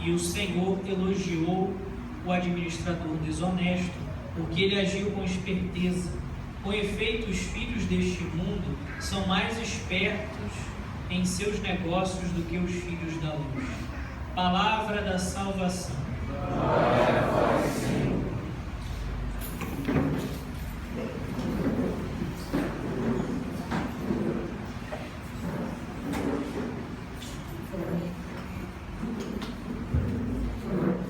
E o Senhor elogiou o administrador desonesto, porque ele agiu com esperteza. Com efeito, os filhos deste mundo são mais espertos em seus negócios do que os filhos da luz. Palavra da salvação. Glória a vós, Senhor.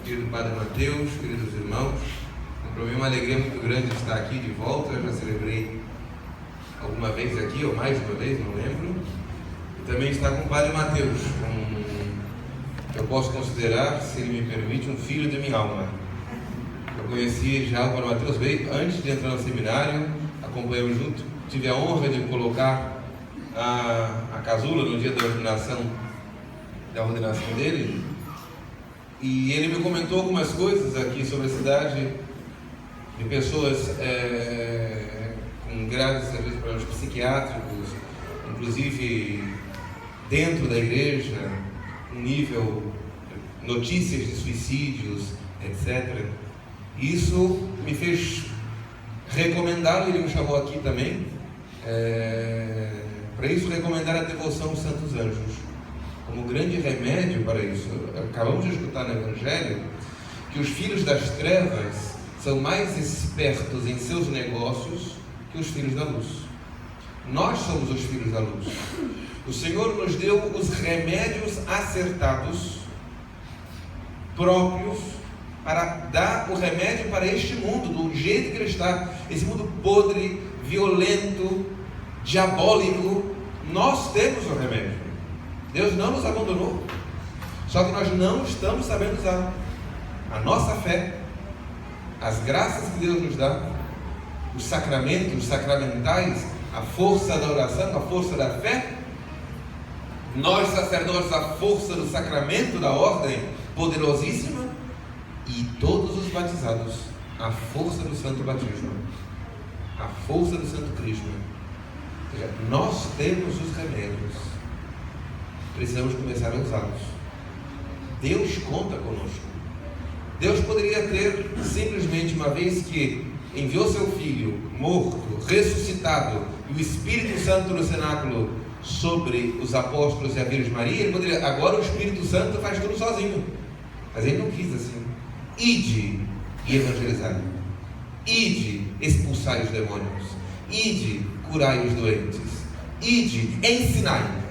Querido Padre Mateus, queridos irmãos, para mim é uma alegria muito grande estar aqui de volta. Eu já celebrei alguma vez aqui, ou mais de uma vez, não lembro. E também estar com o Padre Mateus, eu posso considerar, se ele me permite, um filho de minha alma. Eu conheci já o Padre Mateus, veio antes de entrar no seminário, acompanhamos junto, tive a honra de colocar a casula no dia da ordenação dele, e ele me comentou algumas coisas aqui sobre a cidade, de pessoas com graves problemas psiquiátricos, inclusive dentro da igreja, um nível, notícias de suicídios, etc. Isso me fez recomendá-lo, ele me chamou aqui também, para isso recomendar a devoção aos Santos Anjos, como grande remédio para isso. Acabamos de escutar no Evangelho que os filhos das trevas são mais espertos em seus negócios que os filhos da luz. Nós somos os filhos da luz. O Senhor nos deu os remédios acertados, próprios, para dar o remédio para este mundo, do jeito que ele está, esse mundo podre, violento, diabólico. Nós temos o remédio. Deus não nos abandonou, só que nós não estamos sabendo usar a nossa fé, as graças que Deus nos dá, os sacramentos, os sacramentais, a força da oração, a força da fé. Nós sacerdotes, a força do sacramento da ordem poderosíssima, e todos os batizados, a força do santo batismo, a força do santo crisma. Ou seja, nós temos os remédios, precisamos começar a usá-los. Deus conta conosco. Deus poderia ter simplesmente, uma vez que enviou seu Filho morto, ressuscitado, e o Espírito Santo no cenáculo sobre os apóstolos e a Virgem Maria, ele poderia, agora o Espírito Santo faz tudo sozinho. Mas ele não quis assim. Ide e evangelizai, ide expulsai os demônios, ide curai os doentes, ide ensinai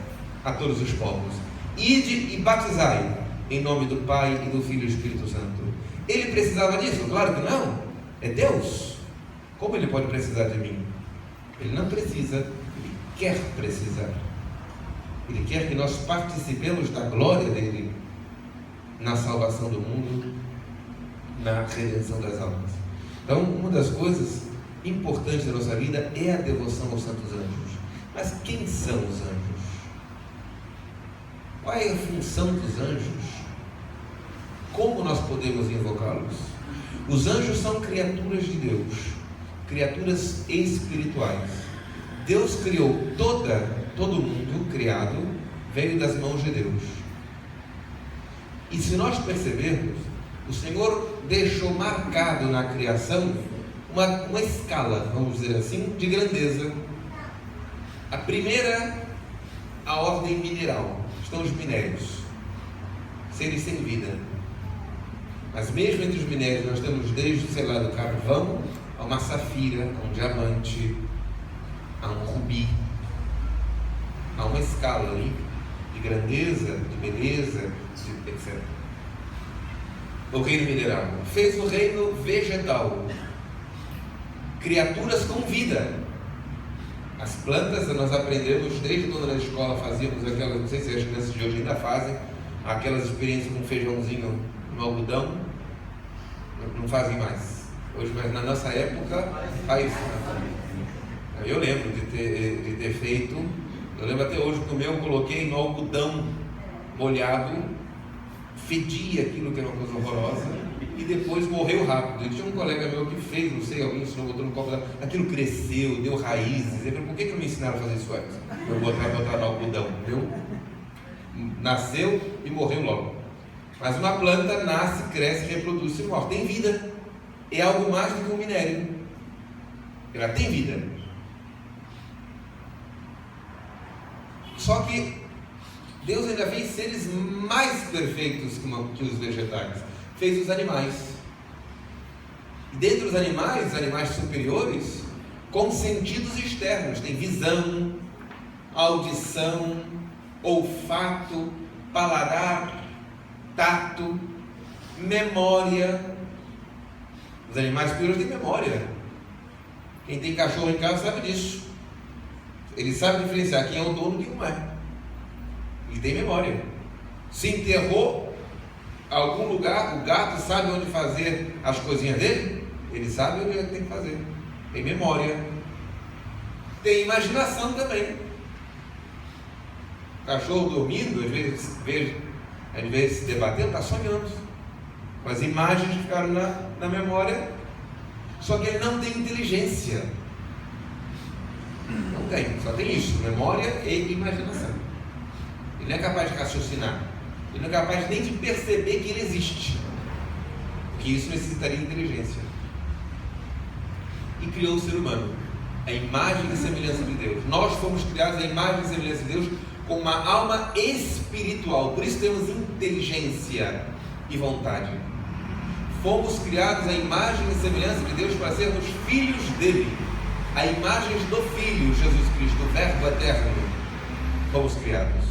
a todos os povos, ide e batizai em nome do Pai e do Filho e do Espírito Santo. Ele precisava disso? Claro que não. É Deus. Como ele pode precisar de mim? Ele não precisa, ele quer precisar. Ele quer que nós participemos da glória dele na salvação do mundo, na redenção das almas. Então, uma das coisas importantes da nossa vida é a devoção aos santos anjos. Mas quem são os anjos? Qual é a função dos anjos? Como nós podemos invocá-los? Os anjos são criaturas de Deus, criaturas espirituais. Deus criou todo mundo criado, veio das mãos de Deus. E se nós percebermos, o Senhor deixou marcado na criação uma escala, vamos dizer assim, de grandeza. A primeira, a ordem mineral, estão os minérios, seres sem vida. Mas mesmo entre os minérios nós temos desde, do carvão a uma safira, a um diamante, a um rubi. Há uma escala aí de grandeza, de beleza, etc. O reino mineral fez o reino vegetal, criaturas com vida. As plantas, nós aprendemos desde quando na escola fazíamos aquelas, não sei se as crianças de hoje ainda fazem, aquelas experiências com feijãozinho no algodão, não fazem mais hoje, mas na nossa época faz. Eu lembro de ter feito, eu lembro até hoje que o meu eu coloquei no algodão molhado, fedia aquilo que era uma coisa horrorosa, e depois morreu rápido. Eu tinha um colega meu que fez, não sei, alguém ensinou, botou no copo, aquilo cresceu, deu raízes. Eu falei, por que não me ensinaram a fazer isso antes? Eu botar no algodão, entendeu? Nasceu e morreu logo. Mas uma planta nasce, cresce, reproduz, se morre. Tem vida. É algo mais do que um minério. Ela tem vida. Só que Deus ainda fez seres mais perfeitos que os vegetais. Fez os animais. E dentre os animais superiores, com sentidos externos. Tem visão, audição, olfato, paladar, tato, memória. Os animais superiores têm memória. Quem tem cachorro em casa sabe disso. Ele sabe diferenciar quem é o dono e quem não é. Ele tem memória. Se enterrou em algum lugar, o gato sabe onde fazer as coisinhas dele. Ele sabe onde ele tem que fazer. Tem memória. Tem imaginação também. O cachorro dormindo, às vezes se debatendo, está sonhando com as imagens que ficaram na memória. Só que ele não tem inteligência. Não tem, só tem isso, memória e imaginação. Ele não é capaz de raciocinar. Ele não é capaz nem de perceber que ele existe. Porque isso necessitaria de inteligência. E criou o ser humano, a imagem e semelhança de Deus. Nós fomos criados à imagem e semelhança de Deus com uma alma espiritual. Por isso temos inteligência e vontade. Fomos criados à imagem e semelhança de Deus para sermos filhos dele. A imagem do Filho, Jesus Cristo, o Verbo eterno. Fomos criados.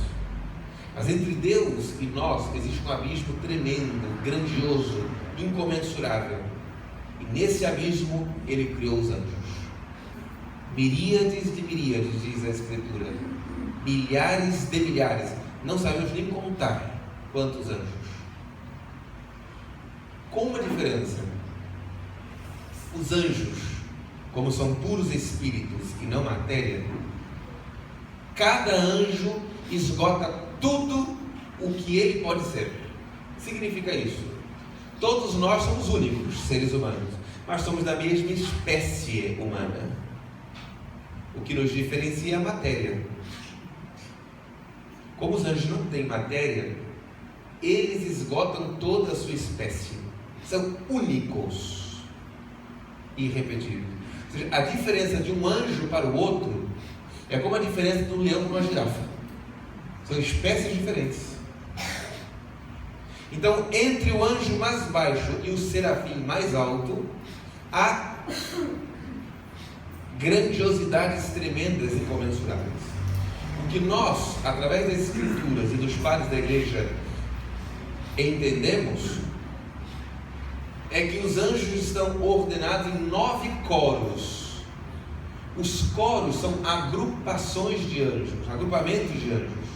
Mas entre Deus e nós existe um abismo tremendo, grandioso, incomensurável. E nesse abismo ele criou os anjos. Miríades de miríades, diz a Escritura. Milhares de milhares. Não sabemos nem contar quantos anjos. Com uma diferença: os anjos, como são puros espíritos e não matéria, cada anjo esgota tudo o que ele pode ser. Significa isso: todos nós somos únicos, seres humanos, mas somos da mesma espécie humana. O que nos diferencia é a matéria. Como os anjos não têm matéria, eles esgotam toda a sua espécie. São únicos e irrepetíveis. Ou seja, a diferença de um anjo para o outro é como a diferença de um leão para uma girafa. São espécies diferentes. Então, entre o anjo mais baixo e o serafim mais alto, há grandiosidades tremendas e incomensuráveis. O que nós, através das Escrituras e dos padres da igreja, entendemos é que os anjos estão ordenados em 9 coros. Os coros são agrupações de anjos, agrupamentos de anjos.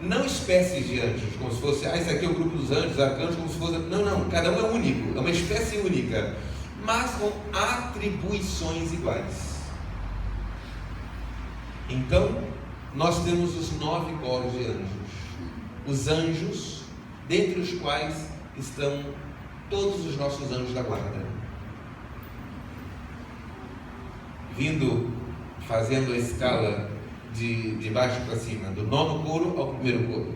Não espécies de anjos, como se fosse, esse aqui é o grupo dos anjos, arcanjos, como se fosse... Não, cada um é único, é uma espécie única, mas com atribuições iguais. Então, nós temos os 9 coros de anjos. Os anjos, dentre os quais estão todos os nossos anjos da guarda. Fazendo a escala de baixo para cima, do 9º coro ao 1º coro.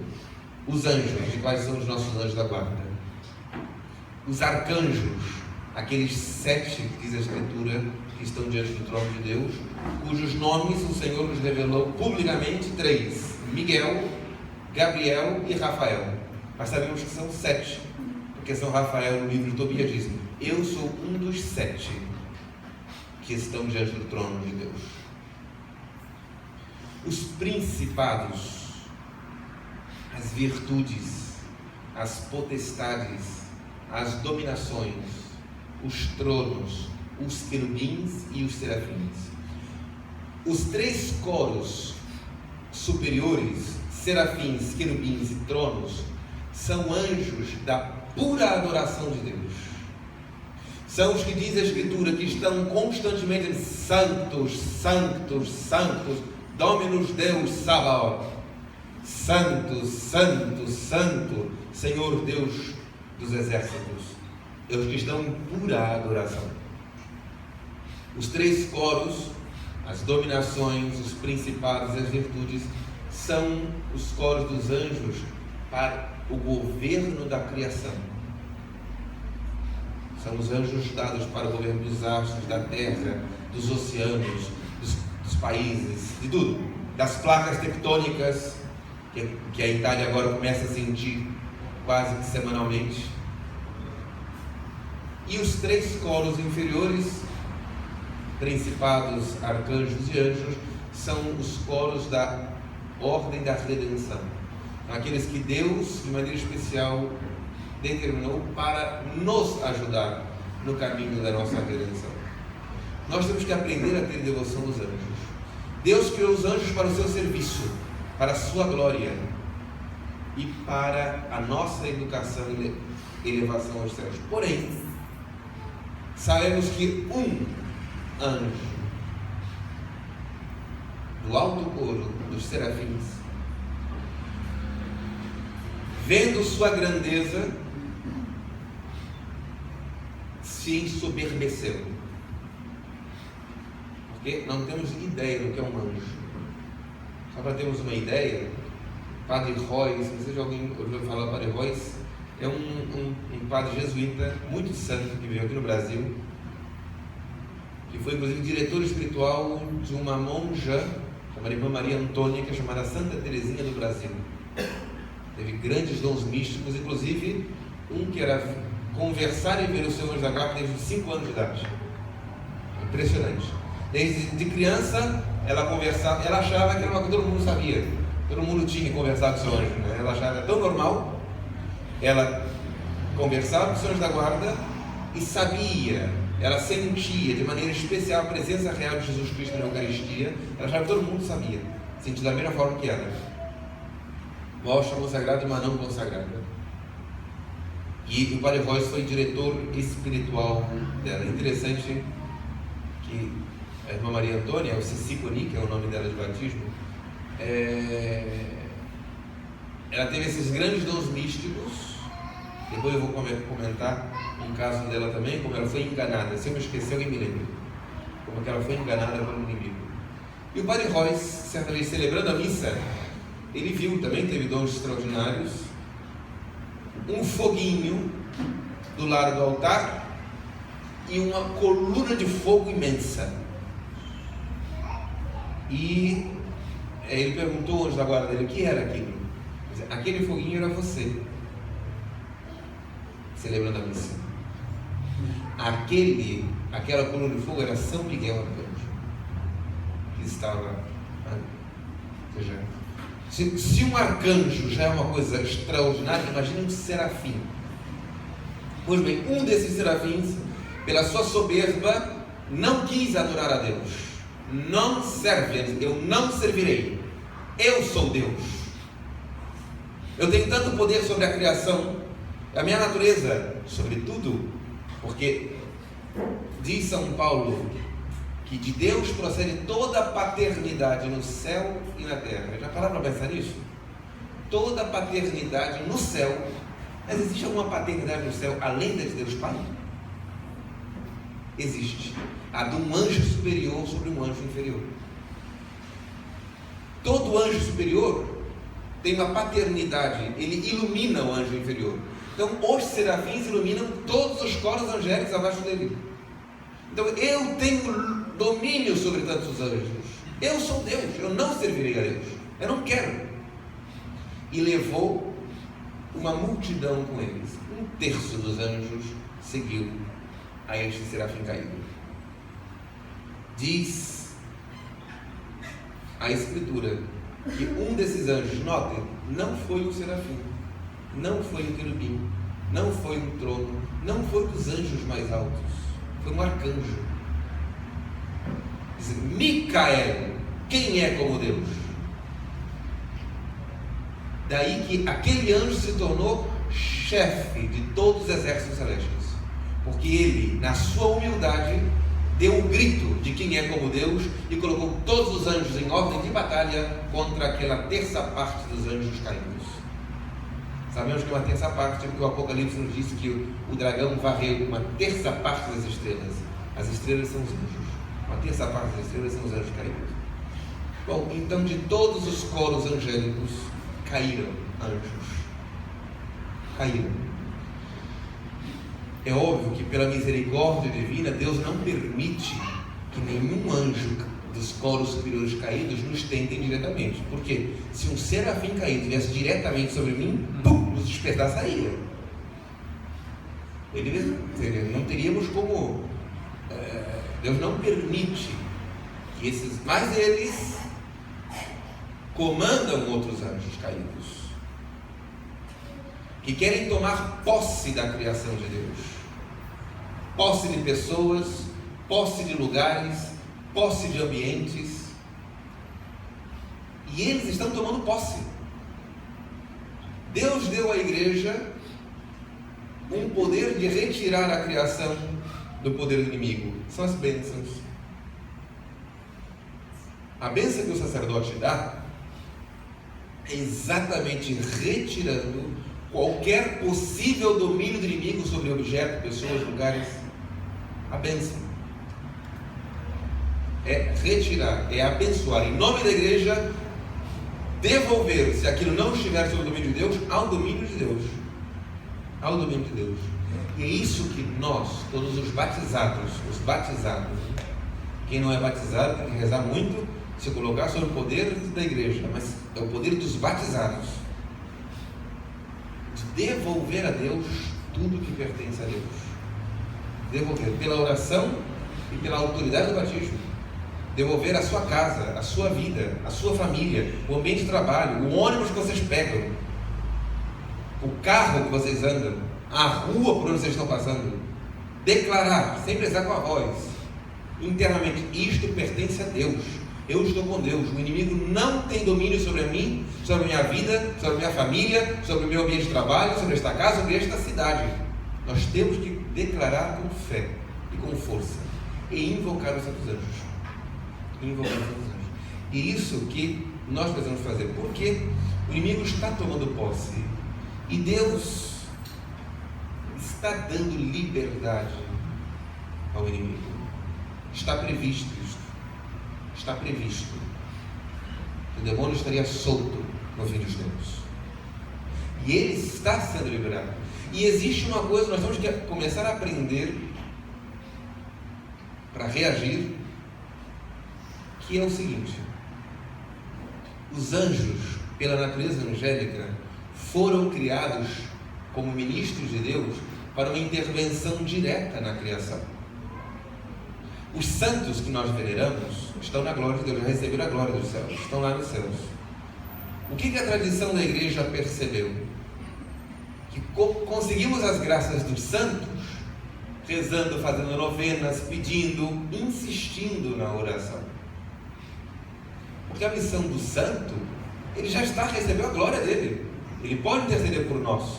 Os anjos, de quais são os nossos anjos da guarda. Os arcanjos, aqueles 7, que diz a Escritura, que estão diante do trono de Deus, cujos nomes o Senhor nos revelou publicamente: 3, Miguel, Gabriel e Rafael. Mas sabemos que são 7, porque São Rafael, no livro de Tobias, diz: eu sou um dos 7 que estão diante do trono de Deus. Os principados, as virtudes, as potestades, as dominações, os tronos, os querubins e os serafins. Os 3 coros superiores, serafins, querubins e tronos, são anjos da pura adoração de Deus. São os que diz a Escritura que estão constantemente santos, santos, santos, Dominus Deus Sabaoth. Santo, santo, santo, Senhor Deus dos exércitos. É os que estão em pura adoração. Os 3 coros, as dominações, os principados e as virtudes, são os coros dos anjos para o governo da criação. São os anjos dados para o governo dos astros, da terra, dos oceanos, dos países, de tudo. Das placas tectônicas, que a Itália agora começa a sentir quase que semanalmente. E os 3 coros inferiores, principados, arcanjos e anjos, são os coros da ordem da redenção. Aqueles que Deus, de maneira especial, determinou para nos ajudar no caminho da nossa redenção. Nós temos que aprender a ter devoção aos anjos. Deus criou os anjos para o seu serviço, para a sua glória e para a nossa educação e elevação aos céus. Porém, sabemos que um anjo do alto coro dos serafins, vendo sua grandeza, se ensoberbeceu. Porque não temos ideia do que é um anjo. Só para termos uma ideia, Padre Royce, não sei se alguém ouviu falar do Padre Royce, é um padre jesuíta muito santo que veio aqui no Brasil, que foi inclusive diretor espiritual de uma monja chamada Irmã Maria Antônia, que é chamada Santa Teresinha do Brasil. Teve grandes dons místicos, inclusive um que era conversar e ver o seu anjo da guarda desde os 5 anos de idade. Impressionante. Desde criança, ela conversava, ela achava que era uma coisa que todo mundo sabia. Todo mundo tinha que conversar com o seu anjo, né? Ela achava tão normal. Ela conversava com o seu anjo da guarda e sabia, ela sentia de maneira especial a presença real de Jesus Cristo na Eucaristia. Ela achava que todo mundo sabia, sentia da mesma forma que ela. Mostra consagrada e uma não consagrada. E o Padre Royce foi diretor espiritual dela. É interessante que a Irmã Maria Antônia, o Ciciconi, que é o nome dela de batismo, ela teve esses grandes dons místicos. Depois eu vou comentar um caso dela também, como ela foi enganada. Se eu me esquecer, alguém me lembra. Como que ela foi enganada pelo inimigo. E o Padre Royce, certa vez celebrando a missa, ele viu também, teve dons extraordinários, um foguinho do lado do altar e uma coluna de fogo imensa. E ele perguntou ao anjo da guarda dele o que era aquilo. Aquele foguinho era você, celebrando a missa. Aquela coluna de fogo era São Miguel Arcanjo, que estava. Ou seja, se um arcanjo já é uma coisa extraordinária, imagine um serafim. Pois bem, um desses serafins, pela sua soberba, não quis adorar a Deus. Não serve, eu não servirei. Eu sou Deus. Eu tenho tanto poder sobre a criação, a minha natureza, sobre tudo, porque diz São Paulo que de Deus procede toda a paternidade no céu e na terra. Já pararam para pensar nisso? Toda a paternidade no céu. Mas existe alguma paternidade no céu além da de Deus Pai? Existe. A de um anjo superior sobre um anjo inferior. Todo anjo superior tem uma paternidade, ele ilumina o anjo inferior. Então os serafins iluminam todos os coros angélicos abaixo dele. Então eu tenho domínio sobre tantos anjos. Eu sou Deus, eu não servirei a Deus, eu não quero. E levou uma multidão com eles. 1/3 dos anjos seguiu a este serafim caído. Diz a Escritura que um desses anjos, notem, não foi um serafim, não foi um querubim, não foi um trono, não foi dos anjos mais altos, foi um arcanjo. Diz, Micael, quem é como Deus? Daí que aquele anjo se tornou chefe de todos os exércitos celestes, porque ele, na sua humildade, deu um grito de quem é como Deus e colocou todos os anjos em ordem de batalha contra aquela 1/3 parte dos anjos caídos. Sabemos que uma 1/3 parte, porque o Apocalipse nos diz que o dragão varreu 1/3 parte das estrelas. As estrelas são os anjos. 1/3 parte das estrelas são os anjos caídos. Bom, então de todos os coros angélicos caíram anjos. caíram. É óbvio que pela misericórdia divina, Deus não permite que nenhum anjo dos coros superiores caídos nos tentem diretamente. Porque se um serafim caído viesse diretamente sobre mim, pum, nos despedaçaria. Não teríamos como... Deus não permite que esses... Mas eles comandam outros anjos caídos, que querem tomar posse da criação de Deus. Posse de pessoas, posse de lugares, posse de ambientes. E eles estão tomando posse. Deus deu à igreja um poder de retirar a criação do poder do inimigo. São as bênçãos. A bênção que o sacerdote dá é exatamente retirando qualquer possível domínio do inimigo sobre objetos, pessoas, lugares. A bênção é retirar, é abençoar em nome da igreja, devolver, se aquilo não estiver sob o domínio de Deus, ao domínio de Deus. Ao domínio de Deus. E é isso que nós, todos os batizados, quem não é batizado tem que rezar muito, se colocar sob o poder da igreja, mas é o poder dos batizados, de devolver a Deus tudo que pertence a Deus. Devolver pela oração e pela autoridade do batismo. Devolver a sua casa, a sua vida, a sua família, o ambiente de trabalho, o ônibus que vocês pegam, o carro que vocês andam, a rua por onde vocês estão passando. Declarar, sem precisar com a voz, internamente: isto pertence a Deus. Eu estou com Deus. O inimigo não tem domínio sobre mim, sobre a minha vida, sobre a minha família, sobre o meu ambiente de trabalho, sobre esta casa, sobre esta cidade. Nós temos que declarar com fé e com força e invocar os santos anjos. Invocar os santos anjos. E isso que nós precisamos fazer, porque o inimigo está tomando posse e Deus está dando liberdade ao inimigo. Está previsto isto. Está previsto. O demônio estaria solto no fim dos tempos. E ele está sendo liberado. E existe uma coisa, nós temos que começar a aprender para reagir, que é o seguinte: os anjos, pela natureza angélica, foram criados como ministros de Deus para uma intervenção direta na criação. Os santos que nós veneramos estão na glória de Deus, já receberam a glória dos céus, estão lá nos céus. O que a tradição da igreja percebeu? Que conseguimos as graças dos santos rezando, fazendo novenas, pedindo, insistindo na oração. Porque a missão do santo, ele já está, recebeu a glória dele. Ele pode interceder por nós.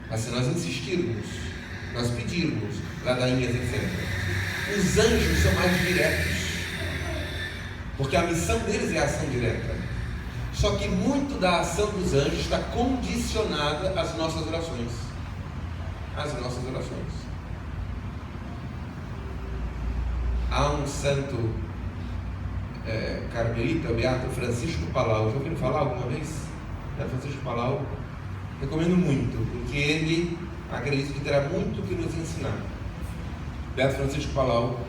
Mas se nós insistirmos, nós pedirmos, ladainhas, etc. Os anjos são mais diretos. Porque a missão deles é a ação direta. Só que muito da ação dos anjos está condicionada às nossas orações. Às nossas orações. Há um santo carmelita, o beato Francisco Palau. Já ouviram falar alguma vez? Francisco Palau. Recomendo muito, porque ele, acredito que terá muito que nos ensinar. Beato Francisco Palau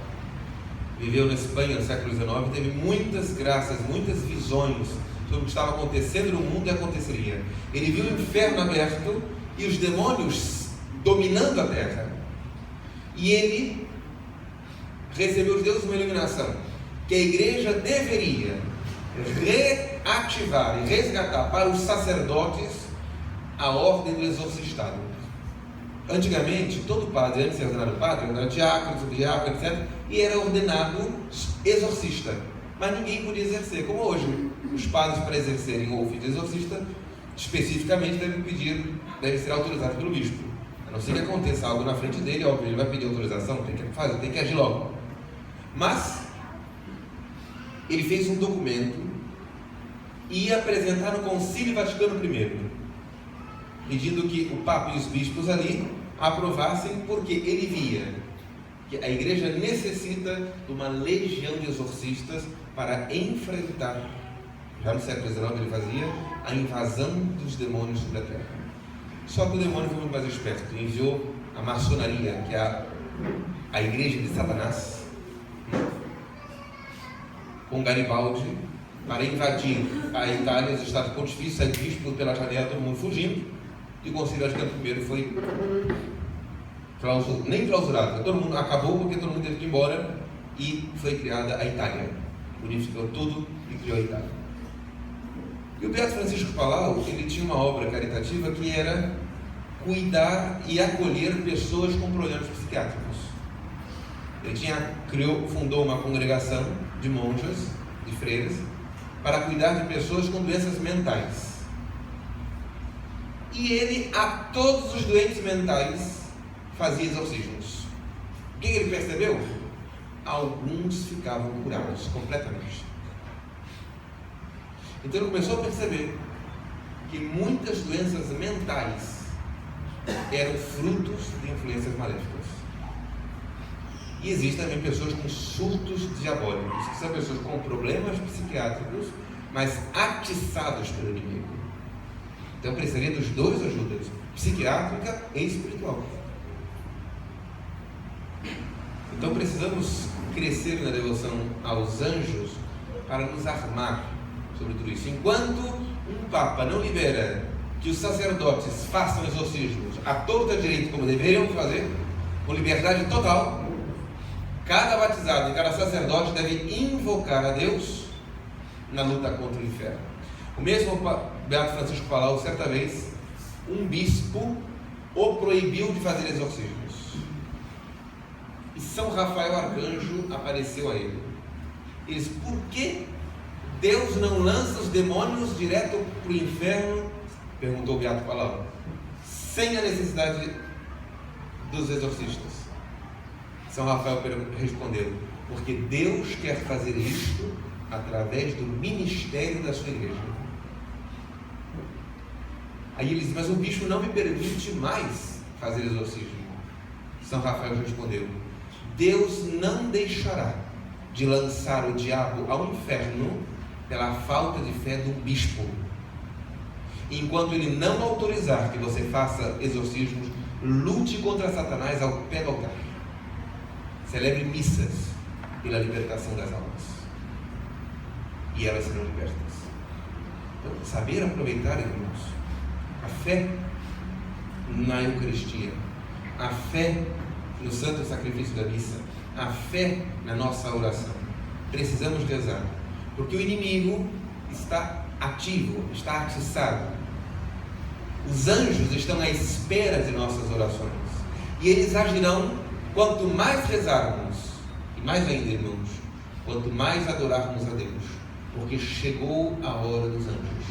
viveu na Espanha no século XIX, teve muitas graças, muitas visões sobre o que estava acontecendo no mundo e aconteceria. Ele viu o inferno aberto e os demônios dominando a terra. E ele recebeu de Deus uma iluminação, que a igreja deveria reativar e resgatar para os sacerdotes a ordem do exorcistado. Antigamente, todo padre, antes de ser ordenado padre, era diácono, subdiácono, etc., e era ordenado exorcista. Mas ninguém podia exercer, como hoje. Os padres, para exercerem o ofício de exorcista, especificamente devem ser autorizados pelo bispo. A não ser que aconteça algo na frente dele, óbvio, ele vai pedir autorização, tem que agir logo. Mas ele fez um documento e ia apresentar no Concílio Vaticano I, pedindo que o Papa e os bispos ali aprovassem, porque ele via que a igreja necessita de uma legião de exorcistas para enfrentar, já no século XIX ele fazia, a invasão dos demônios sobre a terra. Só que o demônio foi muito mais esperto. Enviou a maçonaria, que é a igreja de Satanás, com Garibaldi, para invadir a Itália, os estados pontifícios, sair bispo pela janela, todo mundo fugindo, e o Concílio Vaticano I foi nem clausurado, todo mundo acabou porque todo mundo teve que ir embora, e foi criada a Itália, unificou tudo e criou a Itália. E o Beato Francisco Palau, ele tinha uma obra caritativa que era cuidar e acolher pessoas com problemas psiquiátricos. Ele fundou uma congregação de monjas, de freiras, para cuidar de pessoas com doenças mentais. E ele, a todos os doentes mentais, fazia exorcismos. O que ele percebeu? Alguns ficavam curados completamente. Então ele começou a perceber que muitas doenças mentais eram frutos de influências maléficas. E existem também pessoas com surtos diabólicos, que são pessoas com problemas psiquiátricos, mas atiçados pelo inimigo. Então precisaria dos dois ajudas, psiquiátrica e espiritual. Então precisamos crescer na devoção aos anjos para nos armar sobre tudo isso. Enquanto um Papa não libera que os sacerdotes façam exorcismos à torta direito como deveriam fazer, com liberdade total, cada batizado e cada sacerdote deve invocar a Deus na luta contra o inferno. O mesmo Beato Francisco Palau, certa vez, um bispo o proibiu de fazer exorcismos. E São Rafael Arcanjo apareceu a ele. Ele disse: por que Deus não lança os demônios direto para o inferno? Perguntou o Beato Palau. Sem a necessidade dos exorcistas. São Rafael respondeu: porque Deus quer fazer isto através do ministério da sua igreja. Aí ele disse: mas o bispo não me permite mais fazer exorcismo. São Rafael respondeu: Deus não deixará de lançar o diabo ao inferno pela falta de fé do bispo. Enquanto ele não autorizar que você faça exorcismos, lute contra Satanás ao pé do altar. Celebre missas pela libertação das almas. E elas serão libertas. Então, saber aproveitar, irmãos, a fé na Eucaristia, a fé no santo sacrifício da missa, a fé na nossa oração. Precisamos rezar, porque o inimigo está ativo, está atiçado. Os anjos estão à espera de nossas orações, e eles agirão quanto mais rezarmos, e mais ainda, irmãos, quanto mais adorarmos a Deus, porque chegou a hora dos anjos.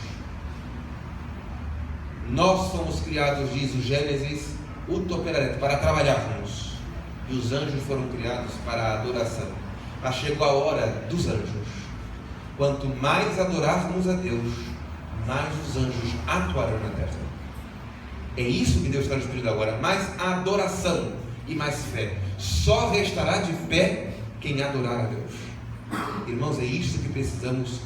Nós fomos criados, diz o Gênesis, para trabalharmos, e os anjos foram criados para a adoração. Mas chegou a hora dos anjos. Quanto mais adorarmos a Deus, mais os anjos atuarão na terra. É isso que Deus está nos pedindo agora, mais adoração e mais fé. Só restará de pé quem adorar a Deus. Irmãos, é isso que precisamos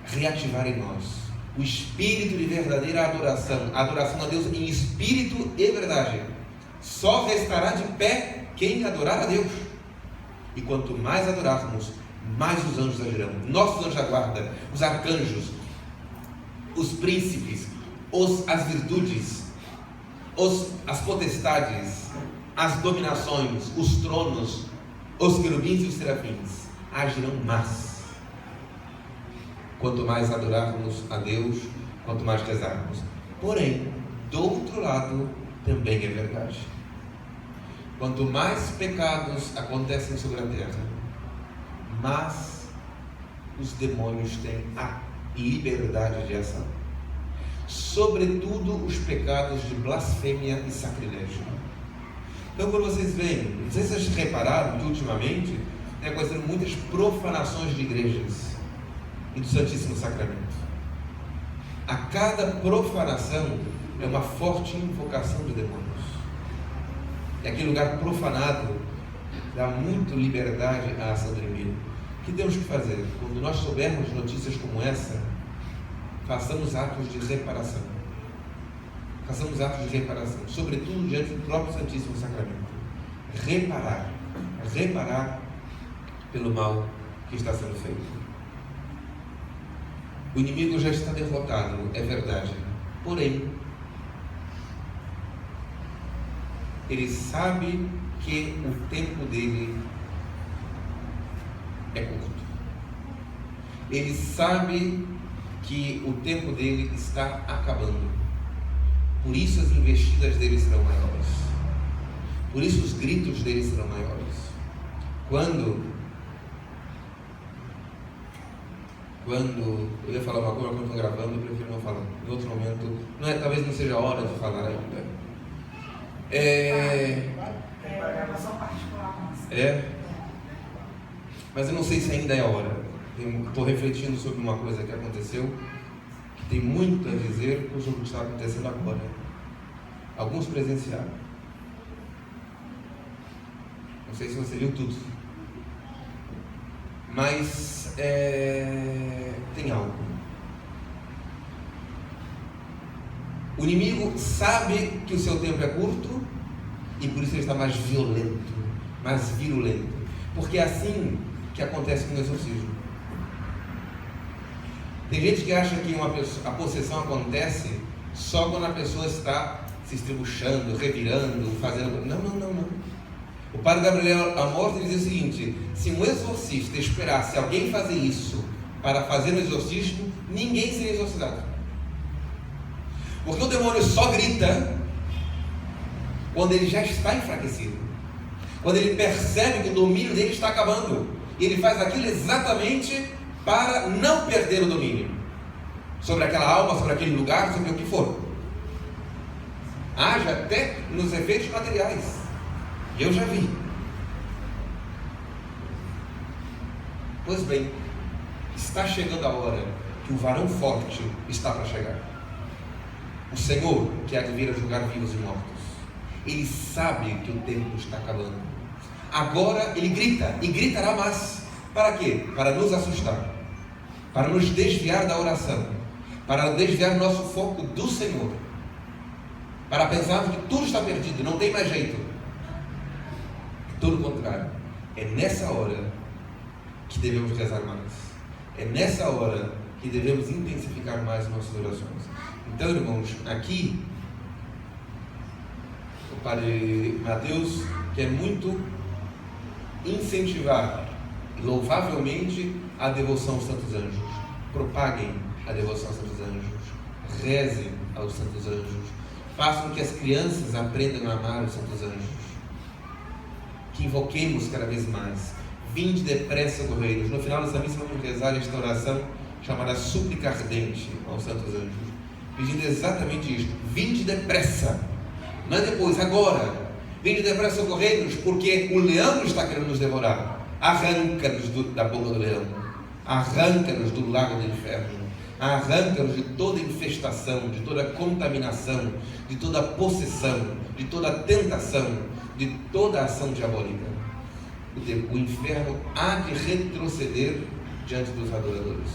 reativar em nós. O espírito de verdadeira adoração, a adoração a Deus em espírito e verdade. Só restará de pé quem adorar a Deus. E quanto mais adorarmos, mais os anjos agirão. Nossos anjos da guarda, os arcanjos, os príncipes, as virtudes, as potestades, as dominações, os tronos, os querubins e os serafins agirão mais. Quanto mais adorarmos a Deus, quanto mais rezarmos. Porém, do outro lado, também é verdade. Quanto mais pecados acontecem sobre a terra, mais os demônios têm a liberdade de ação. Sobretudo os pecados de blasfêmia e sacrilégio. Então, quando vocês veem, não sei se vocês repararam que ultimamente tem acontecendo muitas profanações de igrejas e do Santíssimo Sacramento. A cada profanação é uma forte invocação de demônios. E aquele lugar profanado dá muito liberdade à ação do inimigo. O que temos que fazer? Quando nós soubermos notícias como essa, façamos atos de reparação. façamos atos de reparação, sobretudo diante do próprio Santíssimo Sacramento. Reparar pelo mal que está sendo feito. O inimigo já está derrotado, é verdade. Porém, ele sabe que o tempo dele é curto. Ele sabe que o tempo dele está acabando. Por isso as investidas dele serão maiores. Por isso os gritos dele serão maiores. Quando eu ia falar uma coisa, quando estou gravando, eu prefiro não falar. Em outro momento, talvez não seja a hora de falar ainda. Mas eu não sei se ainda é a hora. Estou refletindo sobre uma coisa que aconteceu, que tem muito a dizer com o que está acontecendo agora. Alguns presenciaram. Não sei se você viu tudo. Mas tem algo. O inimigo sabe que o seu tempo é curto e por isso ele está mais violento, mais virulento. Porque é assim que acontece com o exorcismo. Tem gente que acha que a possessão acontece só quando a pessoa está se estribuchando, revirando, fazendo... Não. O padre Gabriel Amorth diz o seguinte: se um exorcista esperasse alguém fazer isso para fazer um exorcismo, ninguém seria exorcizado. Porque o demônio só grita quando ele já está enfraquecido, quando ele percebe que o domínio dele está acabando, e ele faz aquilo exatamente para não perder o domínio sobre aquela alma, sobre aquele lugar, sobre o que for. Haja até nos efeitos materiais. Eu já vi. Pois bem, está chegando a hora que o varão forte está para chegar. O Senhor, que há de vir a julgar vivos e mortos, Ele sabe que o tempo está acabando. Agora Ele grita, e gritará mais. Para quê? Para nos assustar, para nos desviar da oração, para desviar nosso foco do Senhor, para pensarmos que tudo está perdido, não tem mais jeito. Todo o contrário, é nessa hora que devemos rezar mais, é nessa hora que devemos intensificar mais nossas orações. Então, irmãos, aqui o Padre Mateus quer muito incentivar louvavelmente a devoção aos santos anjos. Propaguem a devoção aos santos anjos, rezem aos santos anjos, façam que as crianças aprendam a amar os santos anjos, que invoquemos cada vez mais. Vinde depressa, correios. No final dessa missa vamos rezar esta oração chamada súplica ardente aos santos anjos, pedindo exatamente isto: vinde depressa, não é depois, agora. Vinde depressa, correios, porque o leão está querendo nos devorar. Arranca-nos da boca do leão, arranca-nos do lago do inferno, arranca-nos de toda infestação, de toda contaminação, de toda possessão, de toda tentação, de toda ação diabólica. O inferno há de retroceder diante dos adoradores.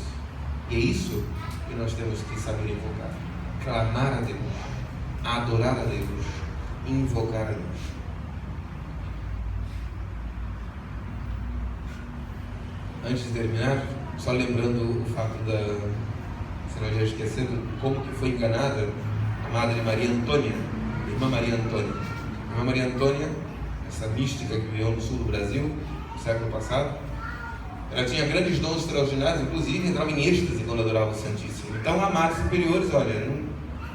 E é isso que nós temos que saber invocar: clamar a Deus, adorar a Deus, invocar a Deus. Antes de terminar, só lembrando o fato se nós já esquecendo, como que foi enganada a Madre Maria Antônia, a Irmã Maria Antônia. A Irmã Maria Antônia, essa mística que viveu no sul do Brasil, no século passado, ela tinha grandes dons extraordinários, inclusive entrava em êxtase quando adorava o Santíssimo. Então, a Madre Superiores, olha,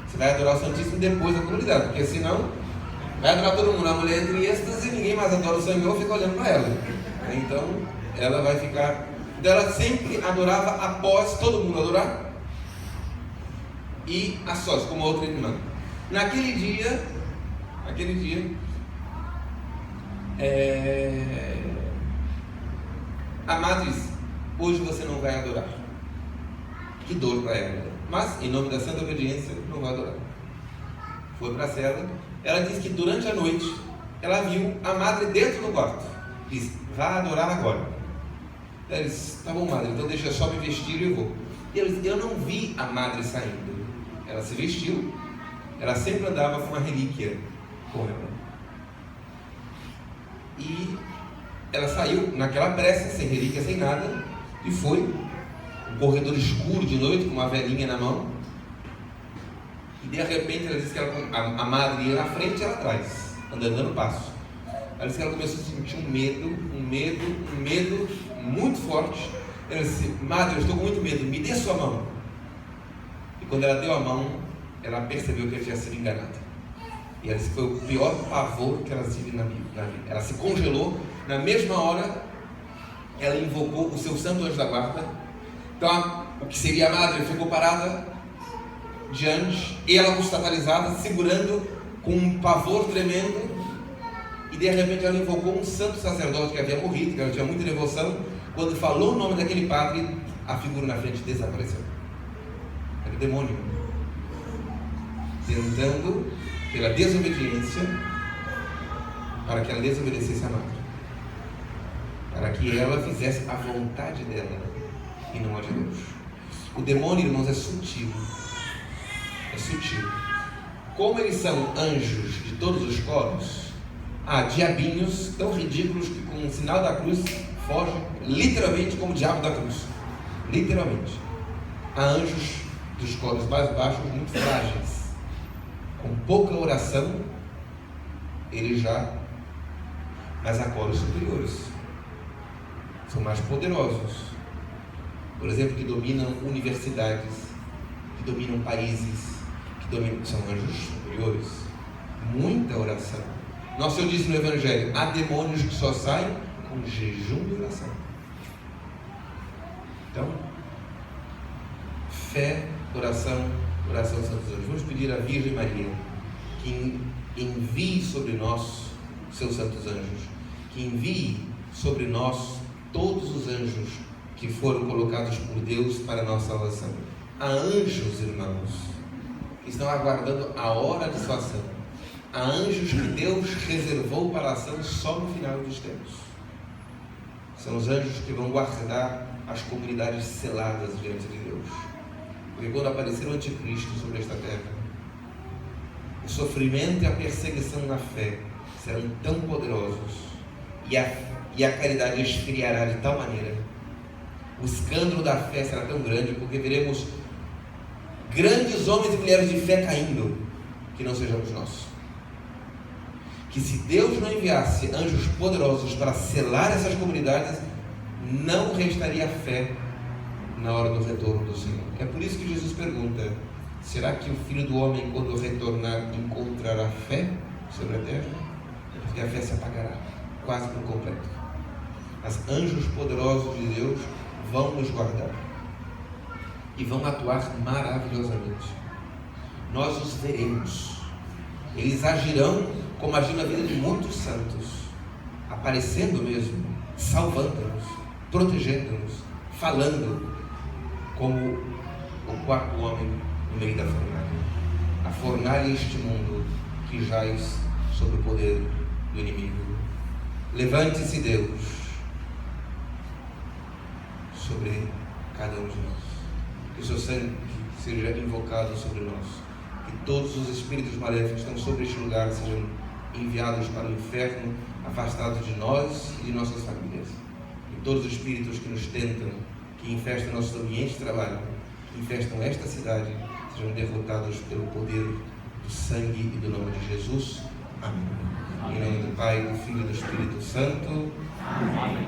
você vai adorar o Santíssimo depois da comunidade, porque senão vai adorar todo mundo. A mulher entra em êxtase e ninguém mais adora o Senhor, fica olhando para ela. Então, ela vai ficar... Então, ela sempre adorava após todo mundo adorar e a sós, como a outra irmã. Naquele dia, a madre disse: hoje você não vai adorar. Que dor para ela, mas em nome da santa obediência não vai adorar. Foi para a cela. Ela disse que durante a noite ela viu a madre dentro do quarto. Disse: vá adorar agora. Ela disse: tá bom, madre, então deixa eu só me vestir e eu vou. E ela disse: eu não vi a madre saindo. Ela se vestiu, ela sempre andava com uma relíquia com ela. E ela saiu naquela pressa, sem relíquia, sem nada, e foi um corredor escuro de noite, com uma velhinha na mão. E de repente ela disse que a madre ia na frente e ela atrás, andando no passo. Ela disse que ela começou a sentir um medo muito forte. Ela disse: madre, eu estou com muito medo, me dê sua mão. E quando ela deu a mão, ela percebeu que ela tinha sido enganada. E ela disse que foi o pior pavor que ela teve na vida. Ela se congelou. Na mesma hora, ela invocou o seu santo anjo da guarda. Então, o que seria a madre ficou parada diante, ela hospitalizada, segurando com um pavor tremendo. E de repente ela invocou um santo sacerdote que havia morrido, que ela tinha muita devoção. Quando falou o nome daquele padre, a figura na frente desapareceu. Era o demônio tentando, pela desobediência, para que ela desobedecesse a madre, para que ela fizesse a vontade dela e não a de Deus. O demônio, irmãos, é sutil. É sutil. Como eles são anjos de todos os coros, há diabinhos tão ridículos que com o sinal da cruz fogem literalmente como o diabo da cruz. Literalmente. Há anjos dos coros mais baixos muito frágeis. Com pouca oração, eles já... Mas há coros superiores. São mais poderosos. Por exemplo, que dominam universidades, que dominam países, que dominam... São anjos superiores. Muita oração. Nosso Senhor disse no Evangelho: há demônios que só saem com jejum e oração. Então, fé, oração, oração dos santos anjos. Vamos pedir à Virgem Maria que envie sobre nós seus santos anjos, que envie sobre nós todos os anjos que foram colocados por Deus para a nossa salvação. Há anjos, irmãos, que estão aguardando a hora de sua ação. Há anjos que Deus reservou para a ação só no final dos tempos. São os anjos que vão guardar as comunidades seladas diante de Deus. Porque quando aparecer o anticristo sobre esta terra, o sofrimento e a perseguição na fé serão tão poderosos, e a caridade esfriará de tal maneira, o escândalo da fé será tão grande, porque veremos grandes homens e mulheres de fé caindo, que não sejamos nós. Que se Deus não enviasse anjos poderosos para selar essas comunidades, não restaria fé na hora do retorno do Senhor. É por isso que Jesus pergunta: será que o Filho do Homem, quando retornar, encontrará fé sobre a terra? Porque a fé se apagará quase por completo. Mas anjos poderosos de Deus vão nos guardar e vão atuar maravilhosamente. Nós os veremos. Eles agirão como agiram na vida de muitos santos, aparecendo mesmo, salvando-nos, protegendo-nos, falando como o quarto homem no meio da fornalha. A fornalha é este mundo que jaz sob o poder do inimigo. Levante-se, Deus, sobre cada um de nós. Que o seu sangue seja invocado sobre nós. Que todos os espíritos maléficos que estão sobre este lugar sejam enviados para o inferno, afastados de nós e de nossas famílias. E todos os espíritos que nos tentam, que infestam nossos ambientes de trabalho, que infestam esta cidade, sejam derrotados pelo poder do sangue e do nome de Jesus. Amém. Em nome do Pai, do Filho e do Espírito Santo. Amém.